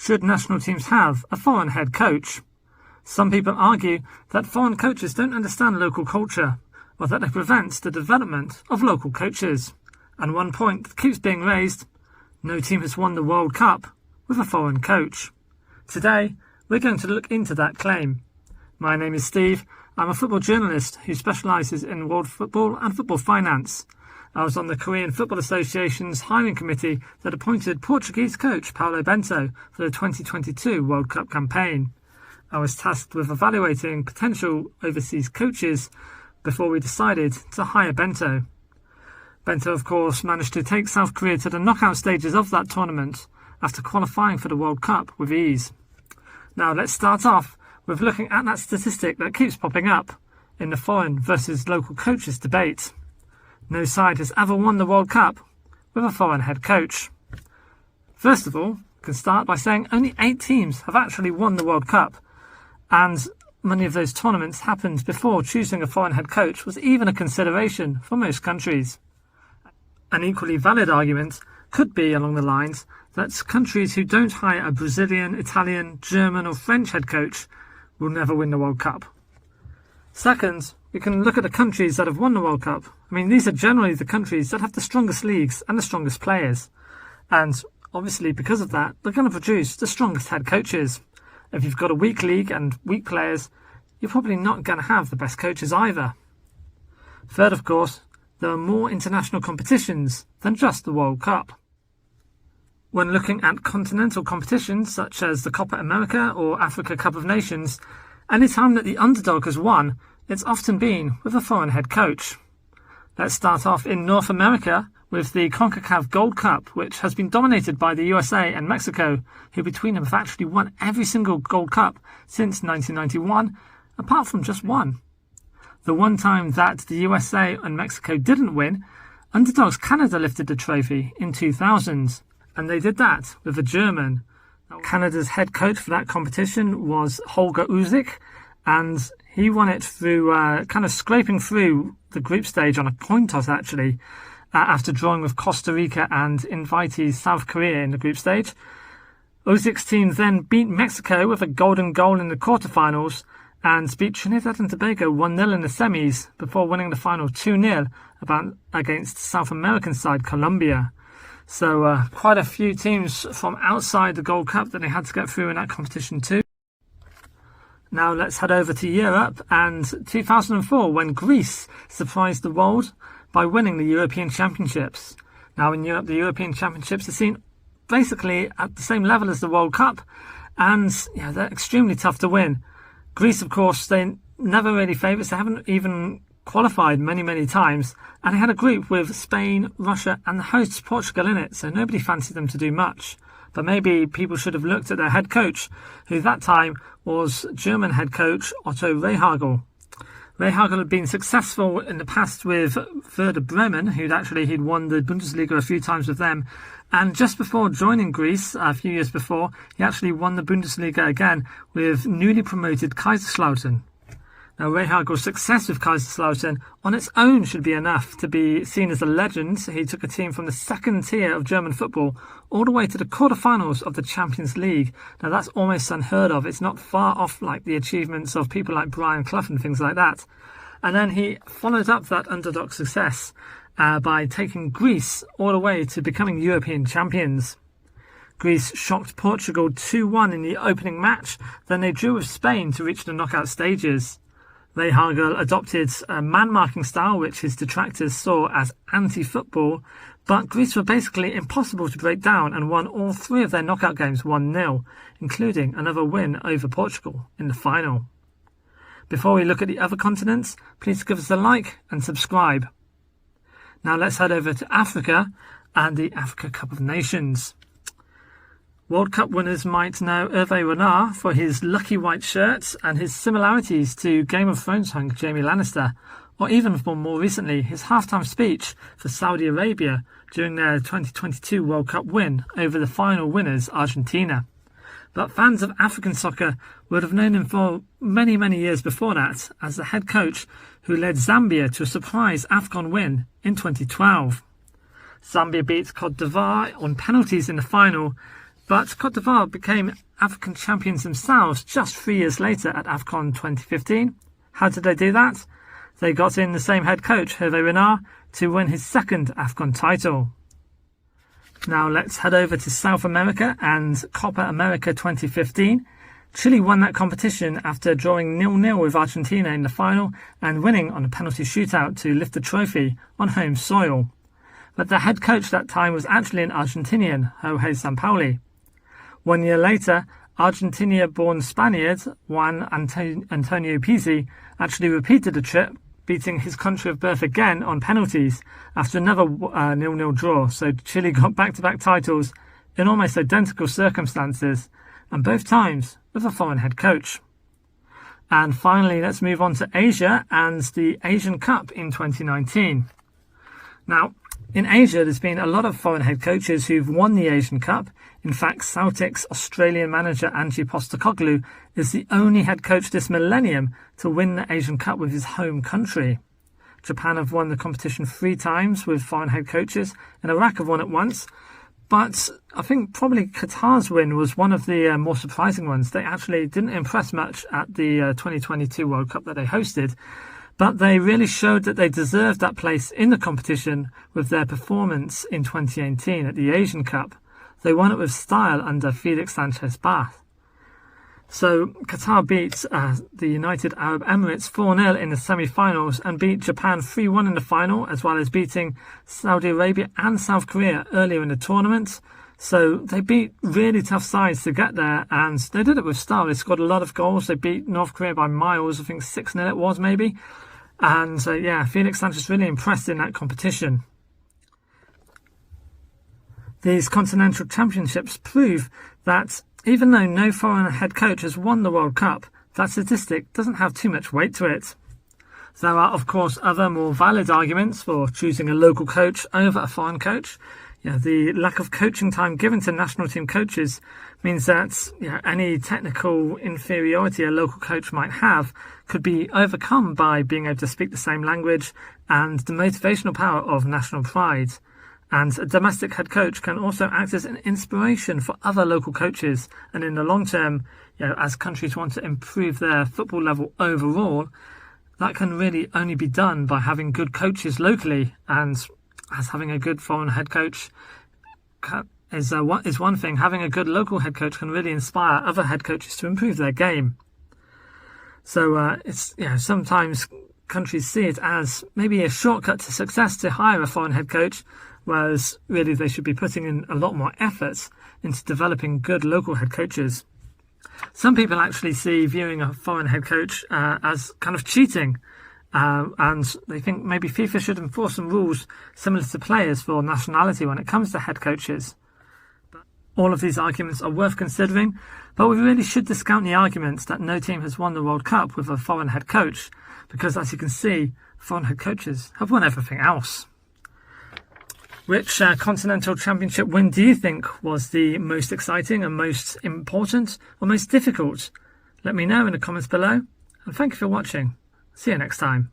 Should national teams have a foreign head coach? Some people argue that foreign coaches don't understand local culture, or that they prevent the development of local coaches. And one point that keeps being raised: no team has won the World Cup with a foreign coach. Today, we're going to look into that claim. My name is Steve. I'm a football journalist who specialises in world football and football finance. I was on the Korean Football Association's hiring committee that appointed Portuguese coach Paulo Bento for the 2022 World Cup campaign. I was tasked with evaluating potential overseas coaches before we decided to hire Bento. Bento, of course, managed to take South Korea to the knockout stages of that tournament after qualifying for the World Cup with ease. Now let's start off with looking at that statistic that keeps popping up in the foreign versus local coaches debate. No side has ever won the World Cup with a foreign head coach. First of all, we can start by saying only 8 teams have actually won the World Cup, and many of those tournaments happened before choosing a foreign head coach was even a consideration for most countries. An equally valid argument could be along the lines that countries who don't hire a Brazilian, Italian, German or French head coach will never win the World Cup. Second, we can look at the countries that have won the World Cup. I mean, these are generally the countries that have the strongest leagues and the strongest players. And obviously, because of that, they're going to produce the strongest head coaches. If you've got a weak league and weak players, you're probably not going to have the best coaches either. Third, of course, there are more international competitions than just the World Cup. When looking at continental competitions such as the Copa America or Africa Cup of Nations, any time that the underdog has won, it's often been with a foreign head coach. Let's start off in North America with the CONCACAF Gold Cup, which has been dominated by the USA and Mexico, who between them have actually won every single Gold Cup since 1991, apart from just one. The one time that the USA and Mexico didn't win, underdogs Canada lifted the trophy in 2000, and they did that with a German. Canada's head coach for that competition was Holger Usyk, and he won it through kind of scraping through the group stage on a coin toss, actually, after drawing with Costa Rica and invitees South Korea in the group stage. Usyk's team then beat Mexico with a golden goal in the quarterfinals and beat Trinidad and Tobago 1-0 in the semis before winning the final 2-0 against South American side Colombia. So quite a few teams from outside the Gold Cup that they had to get through in that competition too. Now let's head over to Europe and 2004, when Greece surprised the world by winning the European Championships. Now in Europe, the European Championships are seen basically at the same level as the World Cup, and they're extremely tough to win. Greece, of course, they never really favourites. They haven't even qualified many times, and they had a group with Spain, Russia and the hosts Portugal in it, so nobody fancied them to do much. But maybe people should have looked at their head coach, who that time was German head coach Otto Rehhagel. Rehhagel had been successful in the past with Werder Bremen, he'd won the Bundesliga a few times with them, and just before joining Greece, a few years before, he actually won the Bundesliga again with newly promoted Kaiserslautern. Now, Rehhagel's success with Kaiserslautern on its own should be enough to be seen as a legend. He took a team from the second tier of German football all the way to the quarterfinals of the Champions League. Now, that's almost unheard of. It's not far off like the achievements of people like Brian Clough and things like that. And then he followed up that underdog success by taking Greece all the way to becoming European champions. Greece shocked Portugal 2-1 in the opening match. Then they drew with Spain to reach the knockout stages. Rehhagel adopted a man-marking style which his detractors saw as anti-football, but Greece were basically impossible to break down and won all 3 of their knockout games 1-0, including another win over Portugal in the final. Before we look at the other continents, please give us a like and subscribe. Now let's head over to Africa and the Africa Cup of Nations. World Cup winners might know Hervé Renard for his lucky white shirt and his similarities to Game of Thrones hunk Jaime Lannister, or even for more recently his halftime speech for Saudi Arabia during their 2022 World Cup win over the final winners Argentina. But fans of African soccer would have known him for many years before that as the head coach who led Zambia to a surprise AFCON win in 2012. Zambia beat Cote d'Ivoire on penalties in the final, But Cote d'Ivoire became African champions themselves just 3 years later at AFCON 2015. How did they do that? They got in the same head coach, Hervé Renard, to win his second AFCON title. Now let's head over to South America and Copa America 2015. Chile won that competition after drawing 0-0 with Argentina in the final and winning on a penalty shootout to lift the trophy on home soil. But the head coach that time was actually an Argentinian, Jorge Sampaoli. 1 year later, Argentina-born Spaniard Juan Antonio Pizzi actually repeated the trip, beating his country of birth again on penalties after another 0-0 draw. So Chile got back-to-back titles in almost identical circumstances, and both times with a foreign head coach. And finally, let's move on to Asia and the Asian Cup in 2019. Now, in Asia, there's been a lot of foreign head coaches who've won the Asian Cup. In fact, Celtic's Australian manager Ange Postecoglou is the only head coach this millennium to win the Asian Cup with his home country. Japan have won the competition 3 times with foreign head coaches, and Iraq have won it once. But I think probably Qatar's win was one of the more surprising ones. They actually didn't impress much at the 2022 World Cup that they hosted, but they really showed that they deserved that place in the competition with their performance in 2018 at the Asian Cup. They won it with style under Felix Sanchez-Bath. So Qatar beat the United Arab Emirates 4-0 in the semi-finals and beat Japan 3-1 in the final, as well as beating Saudi Arabia and South Korea earlier in the tournament. So they beat really tough sides to get there, and they did it with style. They scored a lot of goals. They beat North Korea by miles, I think 6-0 it was maybe. And yeah, Felix Sanchez really impressed in that competition. These continental championships prove that even though no foreign head coach has won the World Cup, that statistic doesn't have too much weight to it. There are, of course, other more valid arguments for choosing a local coach over a foreign coach. The lack of coaching time given to national team coaches means that any technical inferiority a local coach might have could be overcome by being able to speak the same language and the motivational power of national pride. And a domestic head coach can also act as an inspiration for other local coaches. And in the long term, as countries want to improve their football level overall, that can really only be done by having good coaches locally. And as having a good foreign head coach is one thing, having a good local head coach can really inspire other head coaches to improve their game. So sometimes countries see it as maybe a shortcut to success to hire a foreign head coach, whereas really they should be putting in a lot more effort into developing good local head coaches. Some people actually see viewing a foreign head coach as kind of cheating, and they think maybe FIFA should enforce some rules similar to players for nationality when it comes to head coaches. But all of these arguments are worth considering, but we really should discount the arguments that no team has won the World Cup with a foreign head coach, because as you can see, foreign head coaches have won everything else. Which continental championship win do you think was the most exciting and most important or most difficult? Let me know in the comments below. And thank you for watching. See you next time.